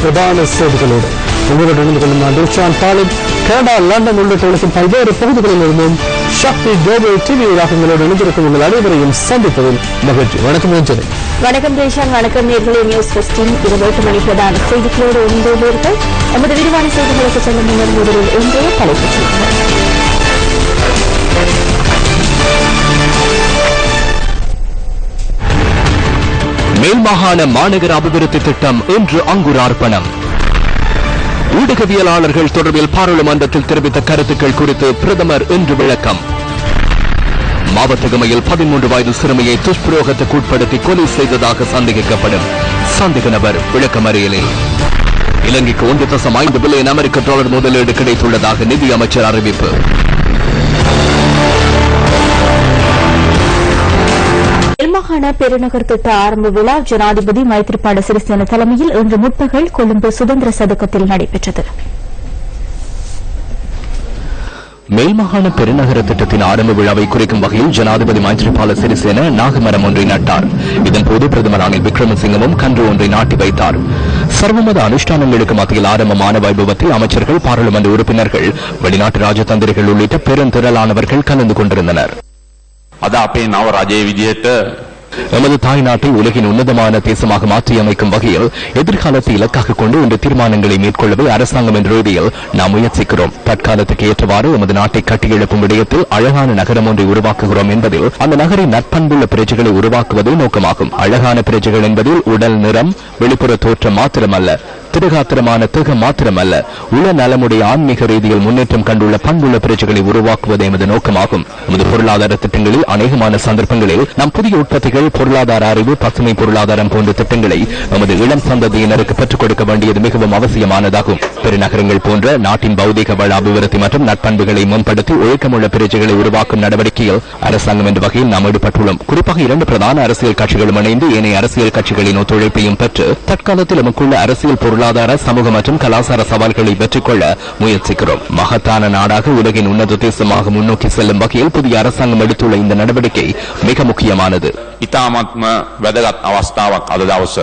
பிரதான செய்திகளோடு உங்களோடு இணைந்து கொள்ளும் நான் ரிஷான் பாலித். கனடா, லண்டன் உள்ளிட்ட உலகின் பல்வேறு பகுதிகளில் இருந்தும் சக்தி குளோபல் டிவி ஊடகங்களோடு இணைந்திருக்கும் உங்கள் அனைவரையும் சந்திப்பதில் மகிழ்ச்சி. வணக்கம் ரஞ்சனி. வணக்கம் ரேஷான். வணக்கம் நேயர்களே. நியூஸ் 15 28 மணி பிரதான செய்திகளோடு இணைந்துள்ளீர்கள். நமது விரிவான செய்திகளுக்கு செல்லும் முன்னர் முதலில் இன்றைய தலைப்புச் செய்திகள். மேல்மாகாண மாநகர அபிவிருத்தி திட்டம் இன்று அங்குரார்ப்பணம். ஊடகவியலாளர்கள் தொடர்பில் பாராளுமன்றத்தில் தெரிவித்த கருத்துக்கள் குறித்து பிரதமர் இன்று விளக்கம். மாவட்டகமையில் 13 வயது சிறுமியை துஷ்பிரயோகத்துக்கு உட்படுத்தி கொலை செய்ததாக சந்தேகிக்கப்படும் சந்தேக நபர் விளக்கமறியலில். இலங்கைக்கு 1.5 பில்லியன் அமெரிக்க டாலர் முதலீடு கிடைத்துள்ளதாக நிதி அமைச்சர் அறிவிப்பு. மேல்மாகாண பெருநகர் திட்ட ஆரம்ப விழா ஜனாதிபதி மைத்ரிபால சிறிசேன தலைமையில் இன்று முற்பகல் கொழும்பு சுதந்திர சதுக்கத்தில் நடைபெற்றது. மேல்மாகாண பெருநகர திட்டத்தின் ஆரம்ப விழாவை குறிக்கும் வகையில் ஜனாதிபதி மைத்ரிபால சிறிசேன நாகமரம் ஒன்றை நட்டார். இதன்போது பிரதமர் ரணில் விக்ரமசிங்கவும் கன்று ஒன்றை நாட்டி வைத்தார். சர்வமத அனுஷ்டானங்களுக்கு மத்தியில் ஆரம்பமான வைபவத்தில் அமைச்சர்கள், பாராளுமன்ற உறுப்பினர்கள், வெளிநாட்டு ராஜதந்திரிகள் உள்ளிட்ட பெருந்திரளானவர்கள் கலந்து கொண்டிருந்தனர். எமது தாய் நாட்டை உலகின் உன்னதமான தேசமாக மாற்றியமைக்கும் வகையில் எதிர்காலத்தை இலக்காக கொண்டு இன்று தீர்மானங்களை மேற்கொள்ளவே அரசாங்கம் என்ற ரீதியில் நாம் முயற்சிக்கிறோம். தற்காலத்துக்கு ஏற்றவாறு எமது நாட்டை கட்டியெழுப்பும் விடயத்தில் அழகான நகரம் ஒன்றை உருவாக்குகிறோம் என்பதில் அந்த நகரின் நற்பண்புள்ள பிரஜைகளை உருவாக்குவதே நோக்கமாகும். அழகான பிரஜைகள் என்பதில் உடல் நிறம், வெளிப்புற தோற்றம் மாத்திரமல்ல, திடகாத்திரமான திகம் மாத்திரமல்ல, உள நலமுடைய ஆன்மீக ரீதியில் முன்னேற்றம் கண்டுள்ள பண்புள்ள பிரஜைகளை உருவாக்குவது எமது நோக்கமாகும். எமது பொருளாதார திட்டங்களில் அநேகமான சந்தர்ப்பங்களில் நாம் புதிய உற்பத்திகள், பொருளாதார அறிவு, பசுமை பொருளாதாரம் போன்ற திட்டங்களை நமது இளம் சந்ததியினருக்கு பெற்றுக் கொடுக்க வேண்டியது மிகவும் அவசியமானதாகும். பெருநகரங்கள் போன்ற நாட்டின் பௌதிக வள அபிவிருத்தி மற்றும் நற்பண்புகளை மேம்படுத்தி ஒழுக்கமுள்ள பிரஜைகளை உருவாக்கும் நடவடிக்கையில் அரசாங்கம் என்ற வகையில் நாம் ஈடுபட்டுள்ளோம். குறிப்பாக 2 பிரதான அரசியல் கட்சிகளும் இணைந்து ஏனைய அரசியல் கட்சிகளின் ஒத்துழைப்பையும் பெற்று தற்காலத்தில் நமக்குள்ள அரசியல், பொருளாதார, சமூக மற்றும் கலாச்சார சவால்களை வெற்றி கொள்ள முயற்சிக்கிறோம். மகத்தான நாடாக உலகின் உன்னத தேசமாக முன்னோக்கி செல்லும் வகையில் புதிய அரசாங்கம் எடுத்துள்ள இந்த நடவடிக்கை மிக முக்கியமானது. ඉතාමත්ම වැදගත් අවස්ථාවක් අද දවස.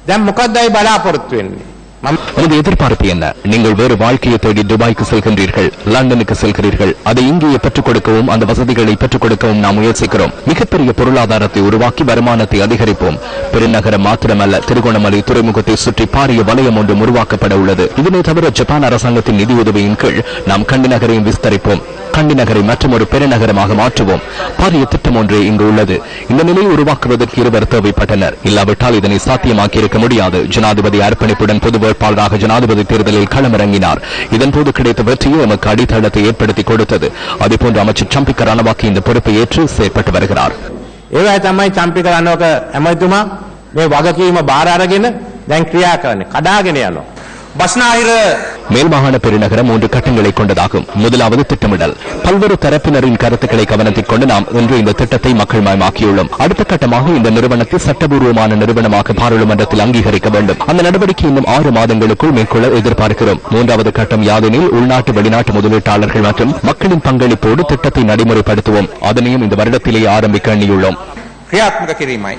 දැන් මොකක්දයි බලාපොරොත්තු වෙන්නේ? நமது எதிர்பார்ப்பு என்ன? நீங்கள் வேறு வாழ்க்கையை தேடி துபாய்க்கு செல்கின்றீர்கள், லண்டனுக்கு செல்கிறீர்கள். அதை இங்கேயே பெற்றுக் கொடுக்கவும் அந்த வசதிகளை பெற்றுக் கொடுக்கவும் நாம் முயற்சிக்கிறோம். மிகப்பெரிய பொருளாதாரத்தை உருவாக்கி வருமானத்தை அதிகரிப்போம். பெருநகரம் மாத்திரமல்ல, திருகோணமலை துறைமுகத்தை சுற்றி பாரிய வலயம் ஒன்றும் உருவாக்கப்பட உள்ளது. இதனை தவிர ஜப்பான் அரசாங்கத்தின் நிதியுதவியின் கீழ் நாம் கண்டி நகரையும் விஸ்தரிப்போம். கண்டி நகரை மற்றும் ஒரு பெருநகரமாக மாற்றுவோம். பாரிய திட்டம் ஒன்றே இங்கு உள்ளது. இந்த நிலையை உருவாக்குவதற்கு இருவர் தேவைப்பட்டனர். இல்லாவிட்டால் இதனை சாத்தியமாக்கி இருக்க முடியாது. ஜனாதிபதி அர்ப்பணிப்புடன் பொது வேட்பாளராக ஜனாதிபதி தேர்தலில் களமிறங்கினார். இதன்போது கிடைத்த வெற்றியை நமக்கு அடித்தளத்தை ஏற்படுத்தி கொடுத்தது. அதேபோன்று அமைச்சர் சம்பிக்க ரணவாக்கி இந்த பொறுப்பை ஏற்று செயற்பட்டு வருகிறார். ඒවයි තමයි චම්පික රණවක ඇමතුමා මේ වගකීම බාර අරගෙන දැන් ක්‍රියා කරන්නේ. කඩාගෙන යනවා. බස්නාහිර மேல்மாகாண பெருநகரம் 3 கட்டங்களை கொண்டதாகும். முதலாவது திட்டமிடல். பல்வேறு தரப்பினரின் கருத்துக்களை கவனத்தில் கொண்டு நாம் இன்று இந்த திட்டத்தை மக்கள் மயமாக்கியுள்ளோம். அடுத்த கட்டமாக இந்த நிறுவனத்தை சட்டபூர்வமான நிறுவனமாக பாராளுமன்றத்தில் அங்கீகரிக்க வேண்டும். அந்த நடவடிக்கை இன்னும் 6 மாதங்களுக்குள் மேற்கொள்ள எதிர்பார்க்கிறோம். 3வது கட்டம் யாதெனில் உள்நாட்டு, வெளிநாட்டு முதலீட்டாளர்கள் மற்றும் மக்களின் பங்களிப்போடு திட்டத்தை நடைமுறைப்படுத்துவோம். அதனையும் இந்த வருடத்திலேயே ஆரம்பிக்க எண்ணியுள்ளோம். ක්‍රියාත්මක කිරීමයි.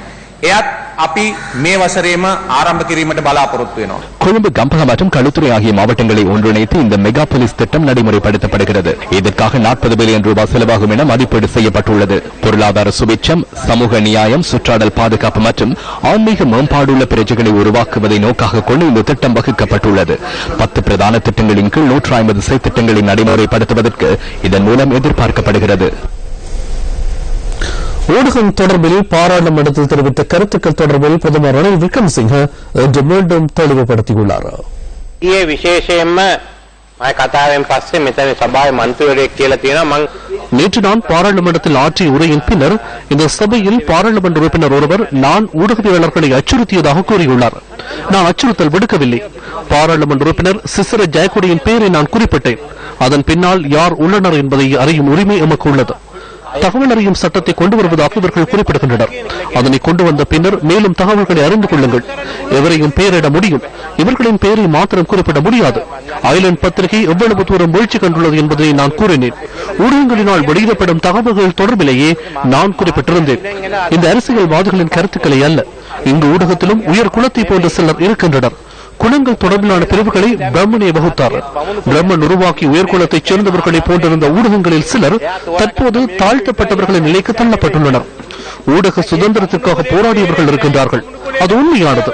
එයත් අපි මේ වසරේම ආරම්භ කිරීමට බලාපොරොත්තු වෙනවා. கொழும்பு, கம்பகம் மற்றும் களுத்துறை ஆகிய மாவட்டங்களை ஒன்றிணைத்து இந்த மெகா போலீஸ் திட்டம் நடைமுறைப்படுத்தப்படுகிறது. இதற்காக 40 பில்லியன் ரூபாய் செலவாகும் என மதிப்பீடு செய்யப்பட்டுள்ளது. பொருளாதார சுபிட்சம், சமூக நியாயம், சுற்றாடல் பாதுகாப்பு மற்றும் ஆன்மீக மேம்பாடுள்ள பிரஜைகளை உருவாக்குவதை நோக்காக கொண்டு இந்த திட்டம் வகுக்கப்பட்டுள்ளது. 10 பிரதான திட்டங்களின் கீழ் 150 செயற்திட்டங்களை நடைமுறைப்படுத்துவதற்கு இதன் மூலம் எதிர்பார்க்கப்படுகிறது. ஊடகம் தொடர்பில் பாராளுமன்றத்தில் தெரிவித்த கருத்துக்கள் தொடர்பில் பிரதமர் ரணில் விக்ரமசிங்க இன்று மீண்டும் தெளிவுபடுத்தியுள்ளார். ඊයේ විශේෂයෙන්ම මම කතාවෙන් පස්සේ මෙතන සභාවේ මන්ත්‍රීවරයෙක් කියලා තියෙනවා මං நேற்று நான் பாராளுமன்றத்தில் ஆற்றிய உரையின் பின்னர் இந்த சபையில் பாராளுமன்ற உறுப்பினர் ஒருவர் நான் ஊடகவியலாளர்களை அச்சுறுத்தியதாக கூறியுள்ளார். நான் அச்சுறுத்தல் விடுக்கவில்லை. பாராளுமன்ற உறுப்பினர் சிசிர ஜெயக்கொடியின் பெயரை நான் குறிப்பிட்டேன். அதன் பின்னால் யார் உள்ளனர் என்பதை அறியும் உரிமை எமக்கு உள்ளது. தகவல் அறியும் சட்டத்தை கொண்டு வருவதாக இவர்கள் குறிப்பிடுகின்றனர். அதனை கொண்டு வந்த பின்னர் மேலும் தகவல்களை அறிந்து கொள்ளுங்கள். எவரையும் பெயரிட முடியும், இவர்களின் பெயரை மாத்திரம் குறிப்பிட முடியாது. ஐலண்ட் பத்திரிகை எவ்வளவு தூரம் வீழ்ச்சி கண்டுள்ளது என்பதை நான் கூறினேன். ஊடகங்களினால் வெளியிடப்படும் தகவல்கள் தொடர்பிலேயே நான் குறிப்பிட்டிருந்தேன். இந்த அரசியல்வாதிகளின் கருத்துக்களை அல்ல. இங்கு ஊடகத்திலும் உயர் குலத்தை போன்ற சிலர் இருக்கின்றனர். குலங்கள் தொடர்பிலான பிரிவுகளை பிரம்மனே வகுத்தார். பிரம்மன் உருவாக்கி உயர்குலத்தைச் சேர்ந்தவர்களை போன்றிருந்த ஊடகங்களில் சிலர் தற்போது தாழ்த்தப்பட்டவர்களின் நிலைக்கு தள்ளப்பட்டுள்ளனர். ஊடக சுதந்திரத்திற்காக போராடியவர்கள் இருக்கின்றார்கள். அது உண்மையானது.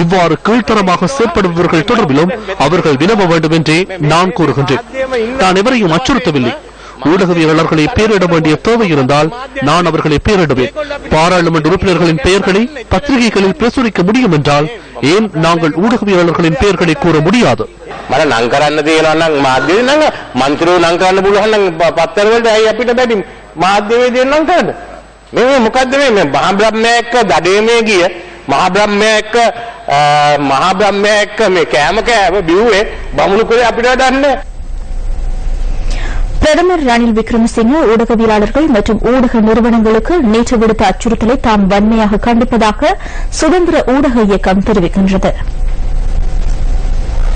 இவ்வாறு கீழ்த்தரமாக செயற்படுபவர்கள் தொடர்பிலும் அவர்கள் வினவ வேண்டும் என்றே நான் கூறுகின்றேன். நான் எவரையும் அச்சுறுத்தவில்லை. ஊடகவியலாளர்களை பெயரிட வேண்டிய தேவை இருந்தால் நான் அவர்களை பெயரிடுவேன். பாராளுமன்ற உறுப்பினர்களின் பெயர்களை பத்திரிகைகளில் பிரசுரிக்க முடியும் என்றால் ஏன் நாங்கள் ஊடகவியலாளர்களின் பெயர்களை கூற முடியாது? මට නම් කරන්න තියෙනවා නම් මාධ්‍යවේ නම් මන්ත්‍රීව නම් කරන්න පුළුවන් නම් පත්තර වලට ඇයි අපිට බැරි මාධ්‍යවේදීන් නම් කරන්න? මේ මොකද්ද මේ මහා බ්‍රහ්මයා එක්ක දඩේමේ ගිය මහා බ්‍රහ්මයා එක්ක මේ කෑම කෑව බිව්වේ බමුණු කුලේ අපිට දන්නේ. பிரதமர் ரணில் விக்ரமசிங்கே ஊடகவியலாளர்கள் மற்றும் ஊடக நிறுவனங்களுக்கு நேற்று விடுத்த அச்சுறுத்தலை தாம் வன்மையாக கண்டிப்பதாக சுதந்திர ஊடக இயக்கம் தெரிவிக்கின்றது.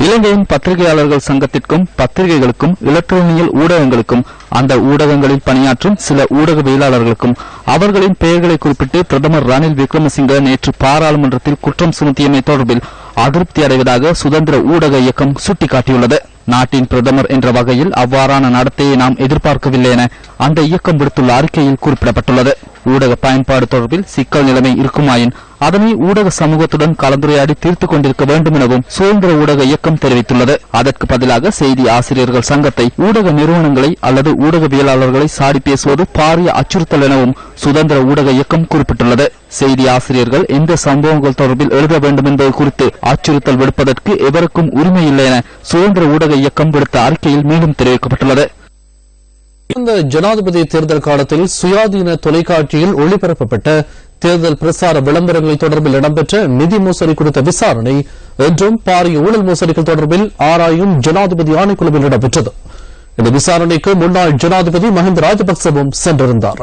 இலங்கையின் பத்திரிகையாளர்கள் சங்கத்திற்கும் பத்திரிகைகளுக்கும் எலக்ட்ரானியல் ஊடகங்களுக்கும் அந்த ஊடகங்களில் பணியாற்றும் சில ஊடகவியலாளர்களுக்கும் அவர்களின் பெயர்களை குறிப்பிட்டு பிரதமர் ரணில் விக்ரமசிங்கே நேற்று பாராளுமன்றத்தில் குற்றம் சுமத்தியமை தொடர்பில் அதிருப்தி அடைவதாக சுதந்திர ஊடக இயக்கம் சுட்டிக்காட்டியுள்ளது. நாட்டின் பிரதமர் என்ற வகையில் அவ்வாறான நடத்தையை நாம் எதிர்பார்க்கவில்லை என அந்த இயக்கம் விடுத்துள்ள அறிக்கையில் குறிப்பிடப்பட்டுள்ளது. ஊடக பயன்பாடு தொடர்பில் சிக்கல் நிலைமை இருக்குமாயின் அதனை ஊடக சமூகத்துடன் கலந்துரையாடி தீர்த்துக் கொண்டிருக்க வேண்டும் எனவும் சுதந்திர ஊடக இயக்கம் தெரிவித்துள்ளது. அதற்கு பதிலாக செய்தி ஆசிரியர்கள் சங்கத்தை, ஊடக நிறுவனங்களை அல்லது ஊடகவியலாளர்களை சாடி பேசுவது பாரிய அச்சுறுத்தல் எனவும் சுதந்திர ஊடக இயக்கம் குறிப்பிட்டுள்ளது. செய்தி ஆசிரியர்கள் எந்த சம்பவங்கள் தொடர்பில் எழுத வேண்டும் என்பது குறித்து அச்சுறுத்தல் விடுப்பதற்கு எவருக்கும் உரிமை இல்லை என சுதந்திர ஊடக இயக்கம் விடுத்த அறிக்கையில் மேலும் தெரிவிக்கப்பட்டுள்ளது. இந்த ஜனாதிபதி தேர்தல் காலத்தில் சுயாதீன தொலைக்காட்சியில் ஒளிபரப்பப்பட்ட தேர்தல் பிரசார விளம்பரங்கள் தொடர்பில் இடம்பெற்ற நிதி மோசடி குறித்த விசாரணை இன்றும் பாரிய ஊழல் மோசடிகள் தொடர்பில் ஆராயும் ஜனாதிபதி ஆணைக்குழுவில் இடம்பெற்றது. இந்த விசாரணைக்கு முன்னாள் ஜனாதிபதி மஹிந்த ராஜபக்சவும் சென்றிருந்தார்.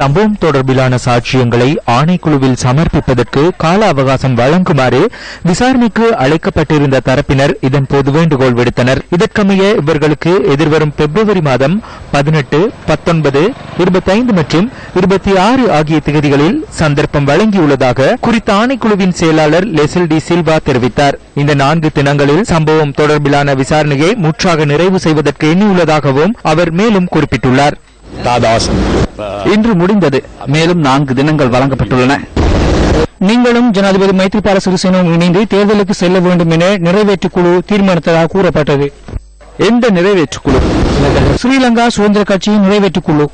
சம்பவம் தொடர்பிலான சாட்சியங்களை ஆணைக்குழுவில் சமர்ப்பிப்பதற்கு கால அவகாசம் வழங்குமாறு விசாரணைக்கு அழைக்கப்பட்டிருந்த தரப்பினர் இதன்போது வேண்டுகோள் விடுத்தனர். இதற்கமைய இவர்களுக்கு எதிர்வரும் பிப்ரவரி மாதம் 18, 19, 25 மற்றும் 26 ஆகிய திகதிகளில் சந்தர்ப்பம் வழங்கியுள்ளதாக குறித்த ஆணைக்குழுவின் செயலாளர் லெசில் டி சில்வா தெரிவித்தார். இந்த 4 தினங்களில் சம்பவம் தொடர்பிலான விசாரணையை முற்றாக நிறைவு செய்வதற்கு எண்ணியுள்ளதாகவும் அவர் மேலும் குறிப்பிட்டுள்ளார். இன்று முடிந்தது. மேலும் 4 தினங்கள் வழங்கப்பட்டுள்ளன. நீங்களும் ஜனாதிபதி மைத்ரிபால சிறிசேனவும் இணைந்து தேர்தலுக்கு செல்ல வேண்டும் என நிறைவேற்றுக்குழு தீர்மானித்ததாக கூறப்பட்டது. எந்த நிறைவேற்றுக்குழு? ஸ்ரீலங்கா சுதந்திர கட்சியின் நிறைவேற்றுக்குழு.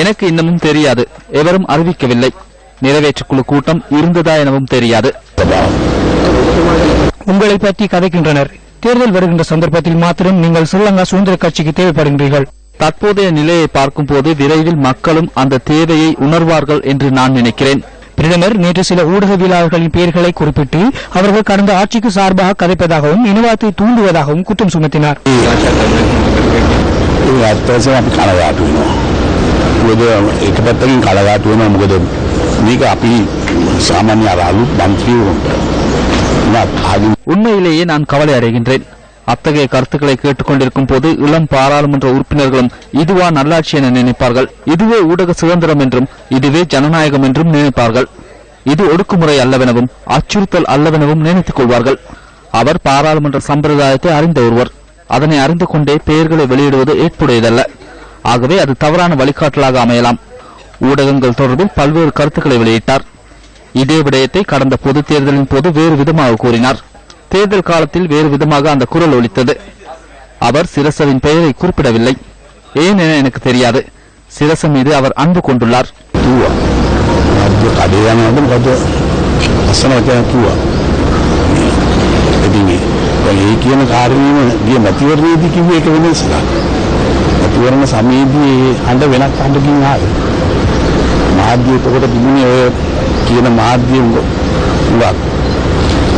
எனக்கு இன்னமும் தெரியாது. எவரும் அறிவிக்கவில்லை. நிறைவேற்றுக்குழு கூட்டம் இருந்ததா எனவும் தெரியாது. உங்களை பற்றி கதைக்கின்றனர். தேர்தல் வருகின்ற சந்தர்ப்பத்தில் மாத்திரம் நீங்கள் ஸ்ரீலங்கா சுதந்திர கட்சிக்கு தேவைப்படுகிறீர்கள். தற்போதைய நிலையை பார்க்கும் போது விரைவில் மக்களும் அந்த தேவையை உணர்வார்கள் என்று நான் நினைக்கிறேன். பிரதமர் நேற்று சில ஊடகவியலாளர்களின் பெயர்களை குறிப்பிட்டு அவர்கள் கடந்த ஆட்சிக்கு சார்பாக கதைப்பதாகவும் இனவாதத்தை தூண்டுவதாகவும் குற்றம் சுமத்தினார். உண்மையிலேயே நான் கவலை அடைகின்றேன். அத்தகைய கருத்துக்களை கேட்டுக் கொண்டிருக்கும் போது இளம் பாராளுமன்ற உறுப்பினர்களும் இதுவா நல்லாட்சி என நினைப்பார்கள். இதுவே ஊடக சுதந்திரம் என்றும் இதுவே ஜனநாயகம் என்றும் நினைப்பார்கள். இது ஒடுக்குமுறை அல்லவெனவும் அச்சுறுத்தல் அல்லவெனவும் நினைத்துக் கொள்வார்கள். அவர் பாராளுமன்ற சம்பிரதாயத்தை அறிந்த ஒருவர். அதனை அறிந்து கொண்டே பெயர்களை வெளியிடுவது ஏற்புடையதல்ல. ஆகவே அது தவறான வழிகாட்டலாக அமையலாம். ஊடகங்கள் தொடர்பில் பல்வேறு கருத்துக்களை வெளியிட்டார். இதே விடயத்தை கடந்த பொது தேர்தலின் போது வேறு விதமாக கூறினார். தேர்தல் காலத்தில் வேறு விதமாக அந்த குரல் ஒலித்தது. அவர் சிரசவின் பெயரை குறிப்பிடவில்லை. ஏன் என எனக்கு தெரியாது. சிரச மீது அவர் அன்பு கொண்டுள்ளார். කාරණේම ගිය මැතිවරණයේදී කිව්වේ ඒක වෙනස් එකක්. මැතිවරණ සමයේදී අඬ වෙනක් අඬකින් ආවේ. මාධ්‍ය එතකොට තිබුණේ ඔය කියන මාධ්‍ය උගක්.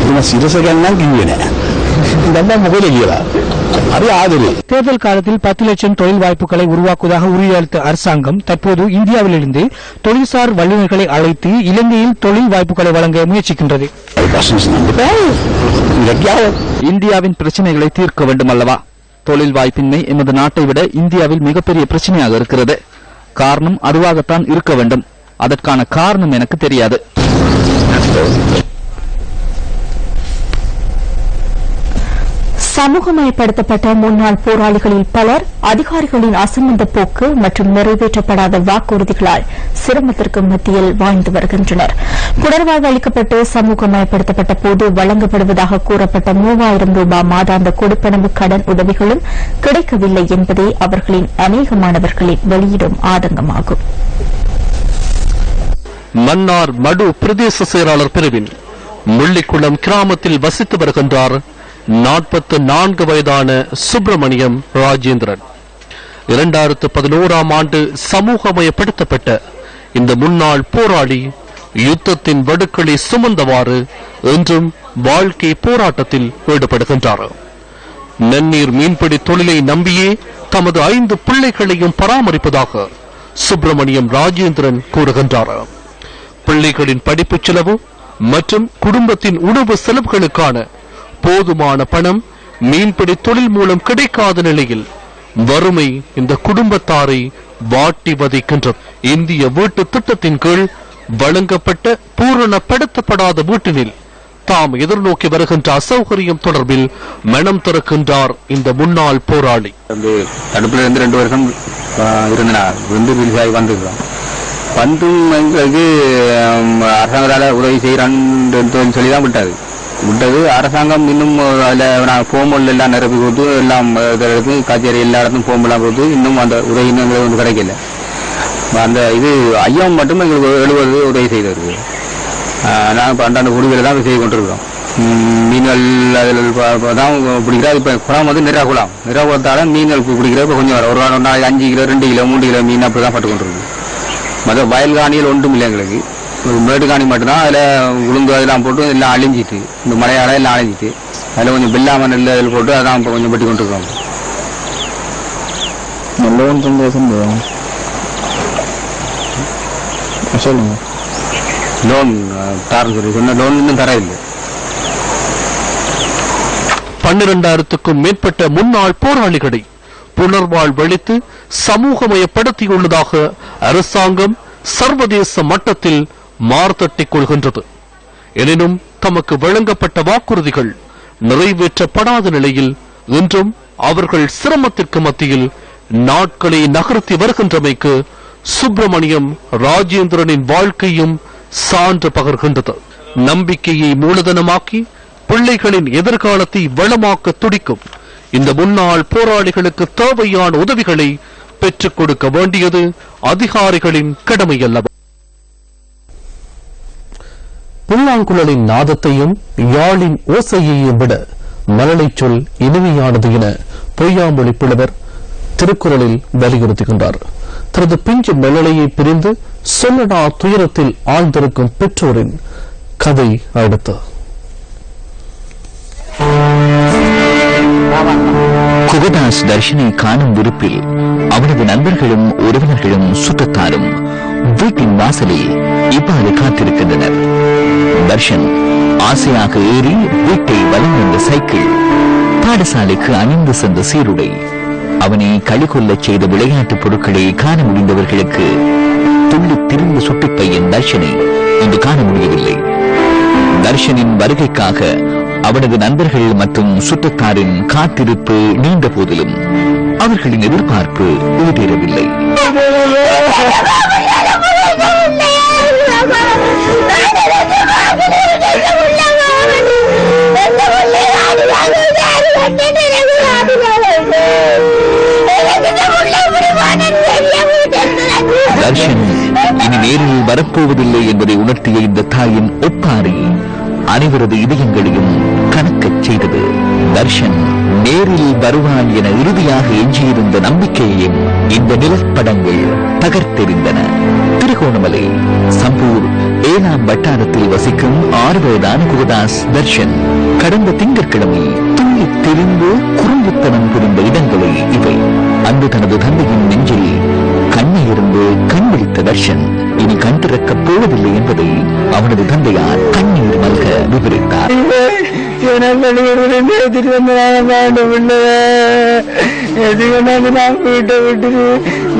ඒක සිරස ගැන නම් කිව්වේ නෑ. දැන් මොකද කියලා. හරි ආදරේ. தேர்தல் காலத்தில் 10 லட்சம் தொழில் வாய்ப்புகளை உருவாக்குவதாக உறுதியளித்த அரசாங்கம் தற்போது இந்தியாவிலிருந்து தொழில்சார் வல்லுநர்களை அழைத்து இலங்கையில் தொழில் வாய்ப்புகளை வழங்க முயற்சிக்கின்றது. இந்தியாவின் பிரச்சனைகளை தீர்க்க வேண்டும் அல்லவா? தொழில் வாய்ப்பின்மை எமது நாட்டை விட இந்தியாவில் மிகப்பெரிய பிரச்சனையாக இருக்கிறது. காரணம் அதுவாகத்தான் இருக்க வேண்டும். அதற்கான காரணம் எனக்கு தெரியாது. சமூகமயப்படுத்தப்பட்ட முன்னாள் போராளிகளில் பலர் அதிகாரிகளின் அசம்பந்த போக்கு மற்றும் நிறைவேற்றப்படாத வாக்குறுதிகளால் சிரமத்திற்கு மத்தியில் வாழ்ந்து வருகின்றனர். புனர்வாழ்வு அளிக்கப்பட்டு சமூகமயப்படுத்தப்பட்ட போது வழங்கப்படுவதாக கூறப்பட்ட 3000 ரூபாய் மாதாந்த கொடுப்பனவு கடன் உதவிகளும் கிடைக்கவில்லை என்பதே அவர்களின் அநேகமானவர்களின் வெளியிடும் ஆதங்கமாகும். மன்னார் மடு பிரதேச செயலாளர் பிரிவின் முள்ளிக்குளம் கிராமத்தில் வசித்து வருகின்றார் 44 வயதான சுப்பிரமணியம் ராஜேந்திரன். 2011ஆம் ஆண்டு சமூகமயப்படுத்தப்பட்ட இந்த முன்னாள் போராளி யுத்தத்தின் வடுக்களை சுமந்தவாறு இன்றும் வாழ்க்கை போராட்டத்தில் ஈடுபடுகின்றார். நன்னீர் மீன்பிடி தொழிலை நம்பியே தமது 5 பிள்ளைகளையும் பராமரிப்பதாக சுப்பிரமணியம் ராஜேந்திரன் கூறுகின்றார். பிள்ளைகளின் படிப்பு செலவு மற்றும் குடும்பத்தின் உணவு செலவுகளுக்கான போதுமான பணம் மீன்பிடி தொழில் மூலம் கிடைக்காத நிலையில் வறுமை இந்த குடும்பத்தாரை வாட்டி வதைக்கின்றது. இந்திய வீட்டு திட்டத்தின் கீழ் வழங்கப்பட்ட பூரணப்படுத்தப்படாத வீட்டினில் தாம் எதிர்நோக்கி வருகின்ற அசௌகரியம் தொடர்பில் மனம் திறக்கின்றார் இந்த முன்னாள் போராளி. தடுப்புல இருந்து 2 வருஷம் இருந்தேன். வந்தும் எங்களுக்கு அரசாங்கத்தால உதவி செய்யறான்னு சொல்லிதான் விட்டது. அரசாங்கம் இன்னும் அதில் நாங்கள் ஃபோம்கள் எல்லாம் நிரப்பி கொடுத்து எல்லாம் கச்சேரி எல்லா இடத்தும் ஃபோம்லாம் கொடுத்து இன்னும் அந்த உதவி எங்களுக்கு வந்து கிடைக்கல. அந்த இது ஐயம் மட்டும் எங்களுக்கு 70 உதவி செய்திருக்கு. நாங்கள் இப்போ அண்டாண்டு குடிகளை தான் செய்து கொண்டிருக்கிறோம். மீன்கள் அதில் தான் பிடிக்கிறா. இப்போ குளம் வந்து நிறையா குளத்தால மீன்கள் பிடிக்கிற இப்போ கொஞ்சம் ஒரு நாளைக்கு 5 கிலோ 2 கிலோ 3 கிலோ மீன் அப்படி தான் பட்டு கொண்டிருக்கு. மற்ற வயல் காணிகள் ஒன்றும் இல்லை எங்களுக்கு. மேட்டுக்காணி மட்டும்தான். அதில் உளுந்து அதெல்லாம் போட்டு எல்லாம் அழிஞ்சிட்டு இந்த மழையால எல்லாம் அழிஞ்சிட்டு அதில் கொஞ்சம் வெள்ளாம நெல் அதில் போட்டு அதான் இப்போ கொஞ்சம் பட்டி கொண்டிருக்கோம். லோன் சொல்லுங்க. லோன் தரேன்னு சொல்லி சொன்ன லோன் இன்னும் தர இல்லை. 12,000க்கும் மேற்பட்ட முன்னாள் போராளிகளை புனர்வாழ்வு அளித்து சமூகமயப்படுத்தியுள்ளதாக அரசாங்கம் சர்வதேச மட்டத்தில் மார்த்தட்டிக் கொள்கின்றது. எனினும் தமக்கு வழங்கப்பட்ட வாக்குறுதிகள் நிறைவேற்றப்படாத நிலையில் இன்றும் அவர்கள் சிரமத்திற்கு மத்தியில் நாட்களை நகர்த்தி வருகின்றமைக்கு சுப்பிரமணியம் ராஜேந்திரனின் வாழ்க்கையும் சான்று பகர்கின்றது. நம்பிக்கையை மூலதனமாக்கி பிள்ளைகளின் எதிர்காலத்தை வளமாக்க துடிக்கும் இந்த முன்னாள் போராளிகளுக்கு தேவையான உதவிகளை பெற்றுக் கொடுக்க வேண்டியது அதிகாரிகளின் கடமை அல்லவா? புல்லாங்குழலின் நாதத்தையும் யாழின் ஓசையையும் விட மழலை சொல் இனிமையானது என பொய்யாமொழி புலவர் திருக்குறளில் வலியுறுத்துகின்றார். தனது பிஞ்சு மழலையை பிரிந்து சொல்லடா துயரத்தில் ஆழ்ந்திருக்கும் பெற்றோரின் கதை அடுத்து. குகதாஸ் தர்ஷனை காணும் விருப்பில் அவனது நண்பர்களும் உறவினர்களும் சுற்றத்தாரும் வீட்டின் வாசலில் இவ்வாறு காத்திருக்கின்றனர். தர்ஷன் ஆசையாக ஏறி வீட்டை வலம் வந்த சைக்கிள், பாடசாலைக்கு அணிந்து சென்ற சீருடை, அவனை களிகொள்ளச் செய்த விளையாட்டுப் பொருட்களை காண முடிந்தவர்களுக்கு துள்ளி திரிந்து சுட்டிப்பையன் தர்ஷனை இன்று காண முடியவில்லை. தர்ஷனின் வருகைக்காக அவனது நண்பர்கள் மற்றும் சுற்றத்தாரின் காத்திருப்பு நீண்ட போதிலும் அவர்களின் எதிர்பார்ப்பு ஈடேறவில்லை. தர்ஷன் இனி நேரில் வரப்போவதில்லை என்பதை உணர்த்திய இந்த தாயின் ஒப்பாரி அனைவரது இதயங்களையும் கணக்கச் செய்தது. தர்ஷன் நேரில் வருவான் என இறுதியாக எஞ்சியிருந்த நம்பிக்கையையும் இந்த நிலப்படங்கள் தகர்த்தெறிந்தன. திருகோணமலை சம்பூர் 7ஆம் வட்டாரத்தில் வசிக்கும் 6 வயதான குகதாஸ் தர்ஷன் கடந்த திங்கட்கிழமை துள்ளித் தெரிந்து குறும்புத்தனம் புரிந்த இடங்களை இவை. அன்று தனது தந்தையின் நெஞ்சில் கண்ணிலிருந்து கண் விழித்த தர்ஷன் இனி கண் திறக்கப் போவதில்லை என்பதை அவனது தந்தையார் கண்ணீர் மல்க விவரித்தார்.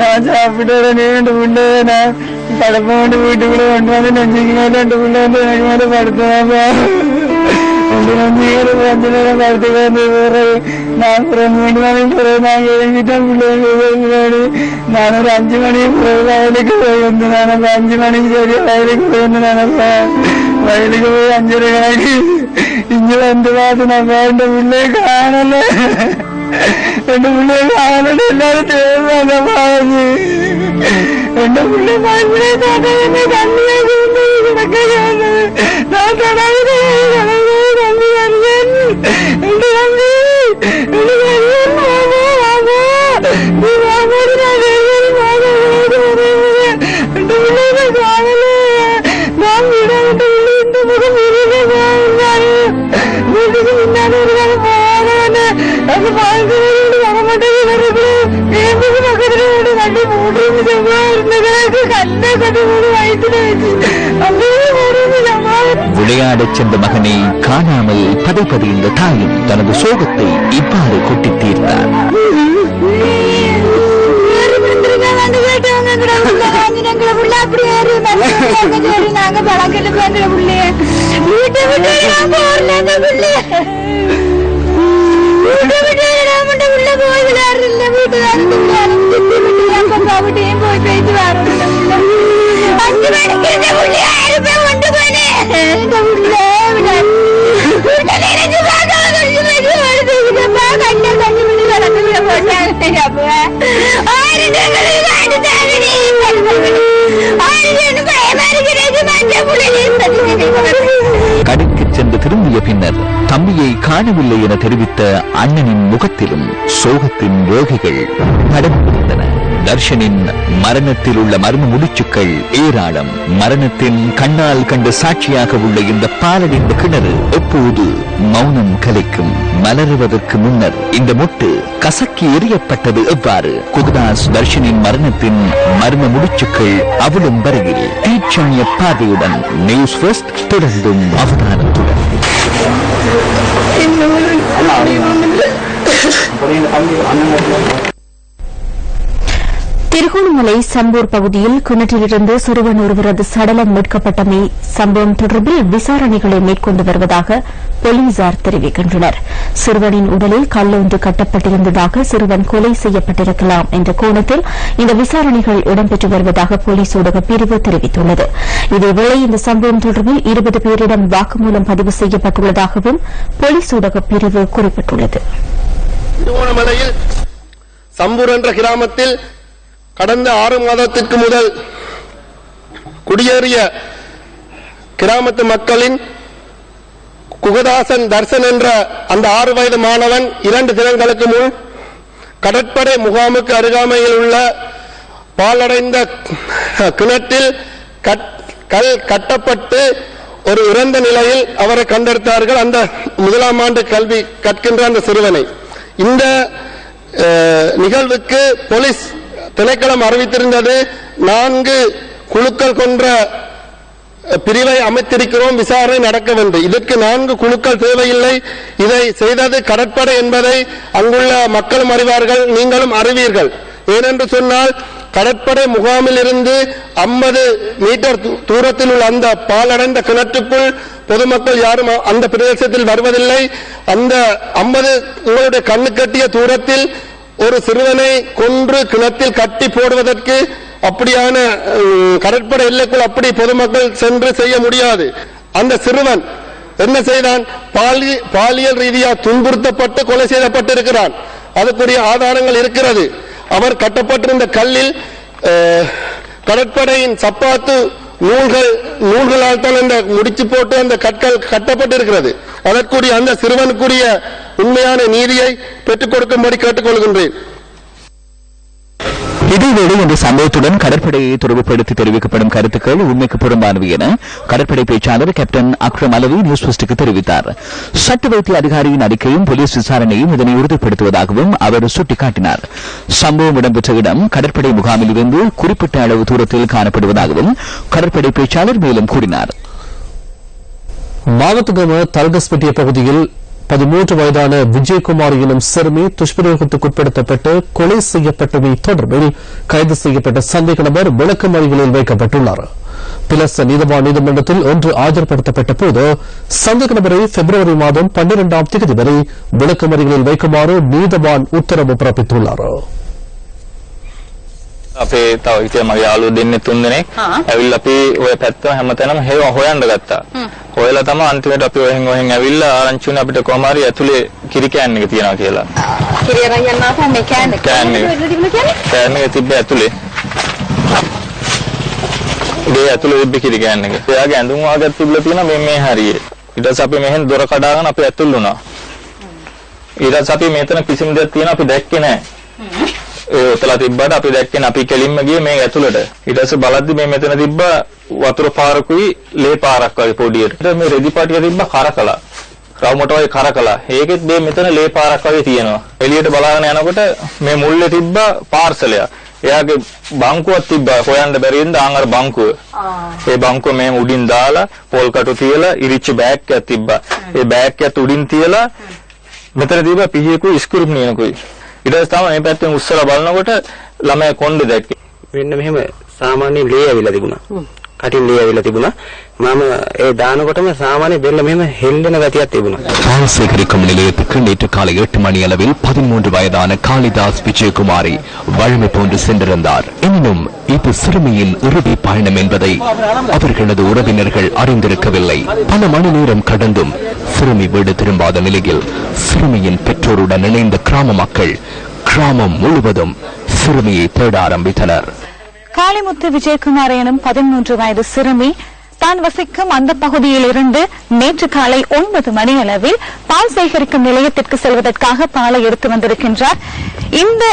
நான் சாப்பிட்டு படப்ப வந்து வீட்டுக்குள்ள கொண்டு வந்து நெஞ்சுக்கு மேல 2 பிள்ளை வந்து எனக்கு மேல படுத்துவாங்க. 2 5 நேரம் படுத்து வந்து நான் 3 மணி பிறகு நாங்கள் எழுதிட்டேன். பிள்ளைங்க நான் ஒரு 5 மணி பிறகு வயலுக்கு போய் வந்து நான் 5 மணிக்கு சரி வயலுக்கு போய் வந்து நினைப்பேன். வயலுக்கு போய் 5:30 கணக்கு இங்க வந்து பார்த்து நான் 2 பிள்ளைய காணல. 2 பிள்ளைய காணல. எல்லாரும் தேவையான பாருங்க. 2 பிள்ளை பாய்மொழியை தாத்தா என்ன தண்ணியை கிடக்க நான் தடாவது தம்பி வருவேன். 2 தம்பி 2 வருவேன். வாங்க வாங்க நீ வாங்க நான் 2 பிள்ளைங்க காணல. நான் விட விட்டு இந்த முகம் வீட்டுக்கு முன்னாடி இருக்காங்க போவாங்க. அது பாய்ந்து வர மாட்டேங்குது. பக்கத்துல வீடு கட்டி 3 கல்லை கட்டி வீடு வயிற்றுல வச்சு விளையாடச் சென்ற மகனை காணாமல் பதைபதைந்த தாயும் தனது சோகத்தை இவ்வாறு கொட்டி தீர்த்தார். நாங்க பழக்கல பேங்கிற பிள்ளைய வீட்டை விட்டு உள்ள போய் விளையாடுறதில்ல. வீட்டு பாவட்டையும் போய் பேசி வர 5 மணிக்கு இந்த புள்ளி 1000 ரூபாய் கொண்டு போனேன். இந்த புள்ள கடைக்கு சென்று திரும்பிய பின்னர் தம்பியை காணவில்லை என தெரிவித்த அண்ணனின் முகத்திலும் சோகத்தின் ரேகைகள் நடந்திருந்தன. தர்ஷனின் மரணத்தில் உள்ள மர்ம முடிச்சுக்கள் ஏராளம். மரணத்தின் கண்ணால் கண்டு சாட்சியாக உள்ள இந்த பாலடைந்த கிணறு எப்போது மௌனம் கலைக்கும்? மலருவதற்கு முன்னர் இந்த மொட்டு கசக்கி எறியப்பட்டது எவ்வாறு? குகதாஸ் தர்ஷனின் மரணத்தின் மர்ம முடிச்சுக்கள் அவளும் வரையில் தீட்சண்ய பார்வையுடன் நியூஸ் ஃபர்ஸ்ட் தொடர்ந்தும் அவதானத்துடன். திருகோணமலை சம்பூர் பகுதியில் கிணற்றிலிருந்து சிறுவன் ஒருவரது சடலம் மீட்கப்பட்டமை சம்பவம் தொடர்பில் விசாரணைகளை மேற்கொண்டு வருவதாக போலீசார் தெரிவிக்கின்றனர். சிறுவனின் உடலில் கல்லொன்று கட்டப்பட்டிருந்ததாக சிறுவன் கொலை செய்யப்பட்டிருக்கலாம் என்ற கோணத்தில் இந்த விசாரணைகள் இடம்பெற்று வருவதாக போலீஸ் ஊடக பிரிவு தெரிவித்துள்ளது. இதேவேளை இந்த சம்பவம் தொடர்பில் 20 பேரிடம் வாக்குமூலம் பதிவு செய்யப்பட்டுள்ளதாகவும் போலீஸ் ஊடக பிரிவு குறிப்பிட்டுள்ளது. திருகோணமலையில் சம்பூர் என்ற கிராமத்தில் கடந்த 6 மாதத்திற்கு முதல் குடியேறிய கிராமத்து மக்களின் குகதாசன் தர்சன் என்ற அந்த 6 வயது மாணவன் 2 தினங்களுக்கு முன் கடற்படை முகாமுக்கு அருகாமையில் உள்ள பாலடைந்த கிணற்றில் கல் கட்டப்பட்டு ஒரு இறந்த நிலையில் அவரை கண்டெடுத்தார்கள். அந்த 1ஆம் ஆண்டு கல்வி கற்கின்ற அந்த சிறுவனை இந்த நிகழ்வுக்கு போலீஸ் திணைக்களம் அறிவித்திருந்தது. 4 குழுக்கள் கொண்ட பிரிவை அமைத்திருக்கிறோம், விசாரணை நடக்க வேண்டும். இதற்கு 4 குழுக்கள் தேவையில்லை. இதை செய்தது கடற்படை என்பதை அங்குள்ள மக்களும் அறிவார்கள், நீங்களும் அறிவீர்கள். ஏனென்று சொன்னால் கடற்படை முகாமில் இருந்து 50 மீட்டர் தூரத்தில் உள்ள அந்த பாலடைந்த கிணற்றுக்குள் பொதுமக்கள் யாரும் அந்த பிரதேசத்தில் வருவதில்லை. அந்த 50 உங்களுடைய கண்ணு கட்டிய தூரத்தில் ஒரு சிறுவனை கொன்று கிணத்தில் கட்டி போடுவதற்கு அப்படியான கடற்படை எல்லைக்குள் அப்படி பொதுமக்கள் சென்று செய்ய முடியாது. அந்த சிறுவன் என்ன செய்தான்? பாலியல் ரீதியாக துன்புறுத்தப்பட்டு கொலை செய்யப்பட்டிருக்கிறான். அதுக்குரிய ஆதாரங்கள் இருக்கிறது. அவர் கட்டப்பட்டிருந்த கல்லில் கடற்படையின் சப்பாத்து நூல்களால் தான் அந்த முடிச்சு போட்டு அந்த கற்கள் கட்டப்பட்டிருக்கிறது. அதற்குரிய அந்த சிறுவனுக்குரிய உண்மையான நீதியை பெற்றுக் கொடுக்கும்படி கேட்டுக்கொள்கின்றேன். இதேவேளை இந்த சம்பவத்துடன் கடற்படையை தொடர்புபடுத்தி தெரிவிக்கப்படும் கருத்துக்கள் உண்மைக்கு புறம்பானவை என கடற்படை பேச்சாளர் கேப்டன் அக்ரம் அலவி நியூஸ் போஸ்டுக்கு தெரிவித்தார். சட்ட வைத்திய அதிகாரியின் அறிக்கையும் போலீஸ் விசாரணையும் இதனை உறுதிப்படுத்துவதாகவும் அவர் சுட்டிக்காட்டினார். சம்பவம் இடம்பெற்ற இடம் கடற்படை முகாமில் இருந்து குறிப்பிட்ட அளவு தூரத்தில் காணப்படுவதாகவும் கடற்படை பேச்சாளர் மேலும் கூறினார். மாவட்டகம தல்கஸ்பட்டிய பகுதியில் 13 வயதான விஜயகுமார் எனும் சிறுமி துஷ்பிரயோகத்துக்குட்படுத்தப்பட்டு கொலை செய்யப்பட்டமை தொடர்பில் கைது செய்யப்பட்ட சந்தேக நபர் விளக்கமறியலில் வைக்கப்பட்டுள்ளார். பிலஸ்த நீதவான் நீதிமன்றத்தில் ஒன்று ஆஜர்படுத்தப்பட்ட போது சந்தேக நபரை பிப்ரவரி மாதம் 12ஆம் தேதி வரை விளக்கமறியலில் வைக்குமாறு நீதவான் உத்தரவு பிறப்பித்துள்ளார். අපේ තව හිටිය මගේ යාළුවෝ දෙන්නේ 3 දෙනෙක් ඇවිල්ලා අපි ඔය පැත්ත හැමතැනම හොයන්න ගත්තා. හොයලා තමයි අන්තිමට අපි ඔහෙන් ඇවිල්ලා ආරංචි වුණේ අපිට කොහම හරි ඇතුලේ කිරි කෑන් එක තියෙනවා කියලා. කිරි අරන් යන්න ආපහු මේ කෑන් එක. කෑන් එක තිබ්බ ඇතුලේ. ඒ ඇතුලේ තිබ්බ කිරි කෑන් එක. එයාගේ ඇඳුම් වාගයක් තිබිලා තියෙනවා මේ හරියේ. ඊට පස්සේ අපි මෙහෙන් දොර කඩාගෙන අපි ඇතුල් වුණා. ඊට පස්සේ අපි මෙතන කිසිම දෙයක් තියෙනවා අපි දැක්කේ නැහැ. ඔතලා තිබ්බට අපි දැක්කේ අපි කෙලින්ම ගියේ මේ ඇතුළට. ඊට පස්සේ බලද්දි මේ මෙතන තිබ්බ වතුර පාරකුයි ලේ පාරක් වගේ පොඩියට. මේ රෙදි පාටිය තිබ්බ කරකලා. රවුමට වගේ කරකලා. ඒකෙත් මේ මෙතන ලේ පාරක් වගේ තියෙනවා. එළියට බලාගෙන යනකොට මේ මුල්ලේ තිබ්බ පාර්සලයක්. එයාගේ බංකුවක් තිබ්බා හොයන්න බැරි වෙන ආන් අර බංකුව. ඒ බංකුව මේ උඩින් දාලා පොල් කටු තියලා ඉරිච්ච බෑග් එකක් තිබ්බා. ඒ බෑග් එකත් උඩින් තියලා මෙතන තිබ්බ පිහියකුයි ස්ක්‍රූප් නියනකුයි. ඊට පස්සේ තමයි මේ පැත්තෙන් උස්සලා බලනකොට ළමයා කොණ්ඩේ දැක්කේ. මෙන්න මෙහෙම සාමාන්‍ය ලේ ඇවිල්ලා තිබුණා. කටින් ලේ ඇවිල්ලා තිබුණා. මම ඒ දානකොටම සාමාන්‍ය බෙල්ල මෙහෙම හෙල්ලෙන ගතියක් තිබුණා. பால் சேகரிக்கும் நிலையத்துக்கு நேற்று காலை 8 மணி அளவில் 13 வயதான காளிதாஸ் விஜயகுமாரி வழமை போன்று சென்றிருந்தார். எனினும் இது சிறுமியின் இறுதி பயணம் என்பதை அவர்களது உறவினர்கள் அறிந்திருக்கவில்லை. பல மணி நேரம் கடந்தும் சிறுமி வீடு திரும்பாத நிலையில் சிறுமியின் பெற்றோருடன் இணைந்த கிராம மக்கள் கிராமம் முழுவதும் சிறுமியை தேட ஆரம்பித்தனர். காளிமுத்து விஜயகுமார் எனும் 13 வயது சிறுமி தான் வசிக்கும் அந்த பகுதியில் இருந்து நேற்று காலை 9 மணி அளவில் பால் சேகரிக்கும் நிலையத்திற்கு செல்வதற்காக பாலை எடுத்து வந்திருக்கின்றார். இந்த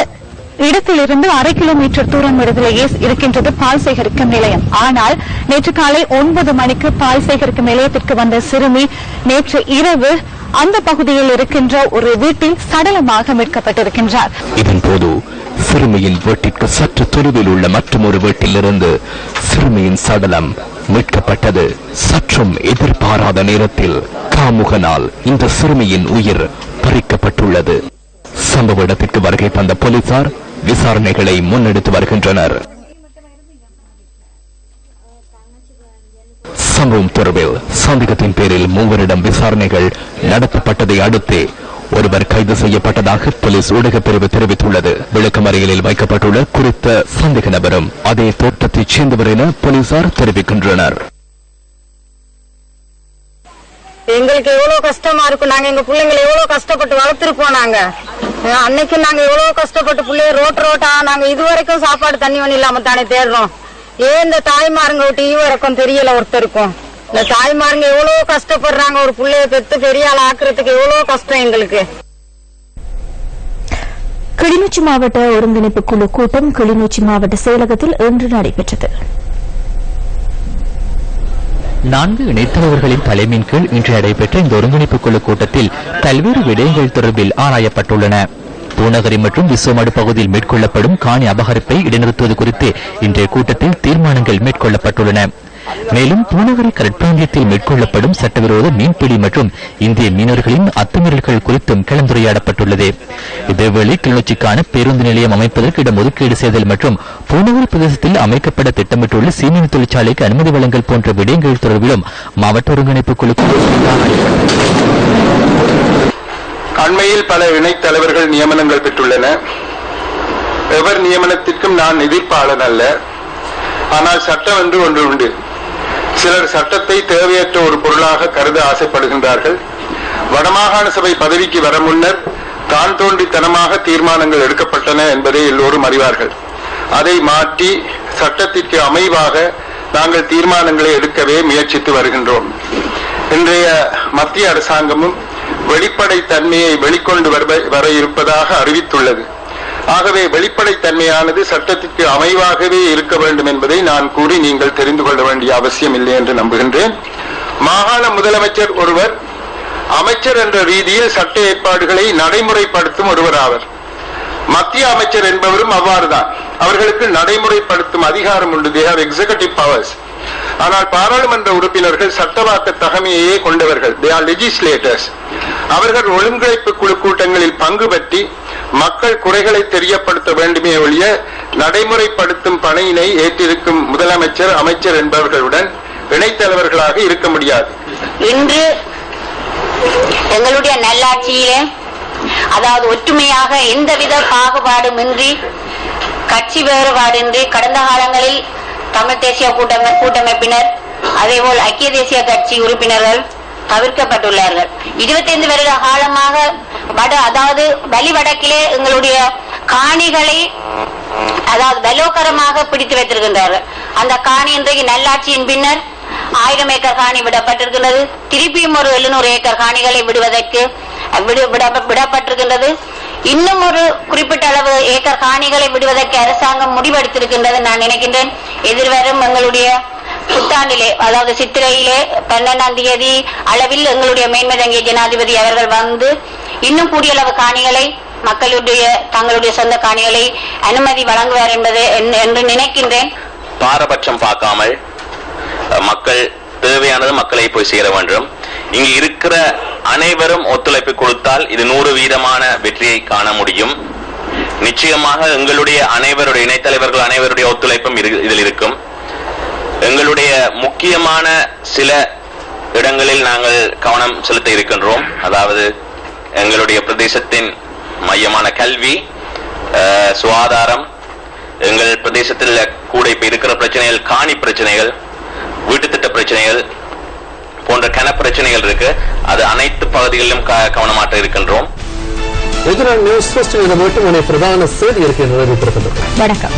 இடத்திலிருந்து 1/2 கிலோமீட்டர் தூரம் இடத்திலேயே இருக்கின்றது பால் சேகரிக்கும் நிலையம். ஆனால் நேற்று காலை 9 மணிக்கு பால் சேகரிக்கும் நிலையத்திற்கு வந்த சிறுமி நேற்று இரவு அந்த பகுதியில் இருக்கின்ற ஒரு வீட்டில் சடலமாக மீட்கப்பட்டிருக்கின்றார். இதன்போது சிறுமியின் வீட்டிற்கு சற்று தொலைவில் உள்ள மற்றொரு வீட்டிலிருந்து சிறுமியின் சடலம் மீட்கப்பட்டது. சற்றும் எதிர்பாராத நேரத்தில் காமுகனால் இந்த சிறுமியின் உயிர் பறிக்கப்பட்டுள்ளது. சம்பவ இடத்திற்கு வருகை தந்த போலீசார் விசாரணைகளை முன்னெடுத்து வருகின்றனர். சம்பவம் தொடர்பில் சந்தேகத்தின் பேரில் 3 விசாரணைகள் நடத்தப்பட்டதை அடுத்து ஒருவர் கைது செய்யப்பட்டதாக போலீஸ் ஊடகப் பிரிவு தெரிவித்துள்ளது. விளக்கமறியலில் வைக்கப்பட்டுள்ள குறித்த சந்தேக நபரும் அதே தோட்டத்தைச் சேர்ந்தவர் என போலீசார் தெரிவிக்கின்றனர். எங்களுக்கு எவ்வளவு கஷ்டமா இருக்கும். நாங்க எங்க பிள்ளைங்களை எவ்வளவு கஷ்டப்பட்டு வளர்த்திருப்போம். நாங்க அன்னைக்கு நாங்க எவ்வளவு கஷ்டப்பட்டு பிள்ளைய ரோட்டா நாங்க இதுவரைக்கும் சாப்பாடு தண்ணி ஒண்ணு இல்லாம தானே தேடுறோம். ஏன் இந்த தாய்மாருங்க விட்டு இதுவரைக்கும் தெரியல ஒருத்தருக்கும். இந்த தாய்மாருங்க எவ்வளவு கஷ்டப்படுறாங்க. ஒரு பிள்ளைய பெற்று பெரிய ஆள் ஆக்குறதுக்கு எவ்வளவு கஷ்டம் எங்களுக்கு. கிளிநொச்சி மாவட்ட ஒருங்கிணைப்பு குழு கூட்டம் கிளிநொச்சி மாவட்ட செயலகத்தில் இன்று நடைபெற்றது. 4 இணைத்தலைவர்களின் தலைமையின் கீழ் இன்று நடைபெற்ற இந்த ஒருங்கிணைப்பு குழு கூட்டத்தில் பல்வேறு விடயங்கள் தொடர்பில் ஆராயப்பட்டுள்ளன. பூநகரி மற்றும் விஸ்வமடு பகுதியில் மேற்கொள்ளப்படும் காணி அபகரிப்பை இடைநிறுத்துவது குறித்து இன்றைய கூட்டத்தில் தீர்மானங்கள் மேற்கொள்ளப்பட்டுள்ளன. மேலும் பூநகரி கடற்பிராந்தியத்தில் மேற்கொள்ளப்படும் சட்டவிரோத மீன்பிடி மற்றும் இந்திய மீனவர்களின் அத்துமீறல்கள் குறித்தும் கலந்துரையாடப்பட்டுள்ளது. இதேவேளை கிளிநொச்சிக்கான பேருந்து நிலையம் அமைப்பதற்கு இடம் ஒதுக்கீடு செய்தல் மற்றும் பூநகரி பிரதேசத்தில் அமைக்கப்பட திட்டமிட்டுள்ள சீமெந்து தொழிற்சாலைக்கு அனுமதி வழங்கல் போன்ற விடயங்கள் தொடர்பிலும் மாவட்ட ஒருங்கிணைப்பு குழு அண்மையில் பல இணைத் தலைவர்கள் நியமனங்கள் பெற்றுள்ளன. எவர் நியமனத்திற்கும் நான் எதிர்ப்பாளன் அல்ல. ஆனால் சட்டம் என்று ஒன்று உண்டு. சிலர் சட்டத்தை தேவையற்ற ஒரு பொருளாக கருத ஆசைப்படுகின்றார்கள். வடமாகாண சபை பதவிக்கு வர முன்னர் தான் தோன்றித்தனமாக தீர்மானங்கள் எடுக்கப்பட்டன என்பதை எல்லோரும் அறிவார்கள். அதை மாற்றி சட்டத்திற்கு அமைவாக நாங்கள் தீர்மானங்களை எடுக்கவே முயற்சித்து வருகின்றோம். இன்றைய மத்திய அரசாங்கமும் வெளிப்படை தன்மையை வெளிக்கொண்டு வர இருப்பதாக அறிவித்துள்ளது. ஆகவே வெளிப்படைத்தன்மையானது சட்டத்திற்கு அமைவாகவே இருக்க வேண்டும் என்பதை நான் கூறி நீங்கள் தெரிந்து கொள்ள வேண்டிய அவசியம் இல்லை என்று நம்புகின்றேன். மாகாண முதலமைச்சர் ஒருவர் அமைச்சர் என்ற ரீதியில் சட்ட ஏற்பாடுகளை நடைமுறைப்படுத்தும் ஒருவர் ஆவர். மத்திய அமைச்சர் என்பவரும் அவ்வாறுதான். அவர்களுக்கு நடைமுறைப்படுத்தும் அதிகாரம் உண்டு. they have executive powers. ஆனால் பாராளுமன்ற உறுப்பினர்கள் சட்டவாக்க தகமையே கொண்டவர்கள். they are legislators. அவர்கள் ஒழுங்கிணைப்பு குழு கூட்டங்களில் பங்கு பற்றி மக்கள் குறைகளை தெரியப்படுத்த வேண்டுமே ஒழிய நடைமுறைப்படுத்தும் பணியினை ஏற்றிருக்கும் முதலமைச்சர் அமைச்சர் என்பவர்களுடன் இணைத்தலைவர்களாக இருக்க முடியாது. இன்று எங்களுடைய நல்லாட்சியிலே அதாவது ஒற்றுமையாக எந்தவித பாகுபாடுமின்றி கட்சி வேறுபாடின்றி கடந்த காலங்களில் தமிழ் தேசிய கூட்டமைப்பினர் அதேபோல் ஐக்கிய தேசிய கட்சி உறுப்பினர்கள் தவிர்க்கப்பட்டுள்ளார்கள். 25 வருட காலமாக அதாவது வலிவடக்கிலே எங்களுடைய காணிகளை அதாவது பலோகரமாக பிடித்து வைத்திருக்கின்றார்கள். அந்த காணி இன்றைக்கு நல்லாட்சியின் பின்னர் 1000 ஏக்கர் காணி விடப்பட்டிருக்கின்றது. திருப்பியும் ஒரு 700 ஏக்கர் காணிகளை விடுவதற்கு விடப்பட்டிருக்கின்றது. இன்னும் ஒரு குறிப்பிட்ட அளவு ஏக்கர் காணிகளை விடுவதற்கு அரசாங்கம் முடிவெடுத்திருக்கின்றது. நான் நினைக்கின்றேன் எதிர்வரும் எங்களுடைய புத்தாண்டிலே அதாவது சித்திரையிலே 12ஆம் தேதி அளவில் எங்களுடைய மேன்மதங்கிய ஜனாதிபதி அவர்கள் வந்து இன்னும் கூடிய அளவு காணிகளை மக்களுடைய தங்களுடைய சொந்த காணிகளை அனுமதி வழங்குவார் என்பது என்று நினைக்கின்றேன். பாரபட்சம் பார்க்காமல் மக்கள் தேவையானது மக்களை போய் சேர வேண்டும். இங்கு இருக்கிற அனைவரும் ஒத்துழைப்பு கொடுத்தால் இது 100% வெற்றியை காண முடியும். நிச்சயமாக எங்களுடைய அனைவருடைய இணைத்தலைவர்கள் அனைவருடைய ஒத்துழைப்பும் இதில் இருக்கும். எங்களுடைய முக்கியமான சில இடங்களில் நாங்கள் கவனம் செலுத்த இருக்கின்றோம். அதாவது எங்களுடைய பிரதேசத்தின் மையமான கல்வி, சுகாதாரம், எங்கள் பிரதேசத்தில் கூட இப்ப இருக்கிற பிரச்சனைகள், காணி பிரச்சனைகள், வீட்டு திட்ட பிரச்சனைகள் போன்ற கன பிரச்சனைகள் இருக்கு. அது அனைத்து பகுதிகளிலும் கவனமாற்ற இருக்கின்றோம். நியூஸ் பிரதான செய்தி இருக்கின்றது. வணக்கம்.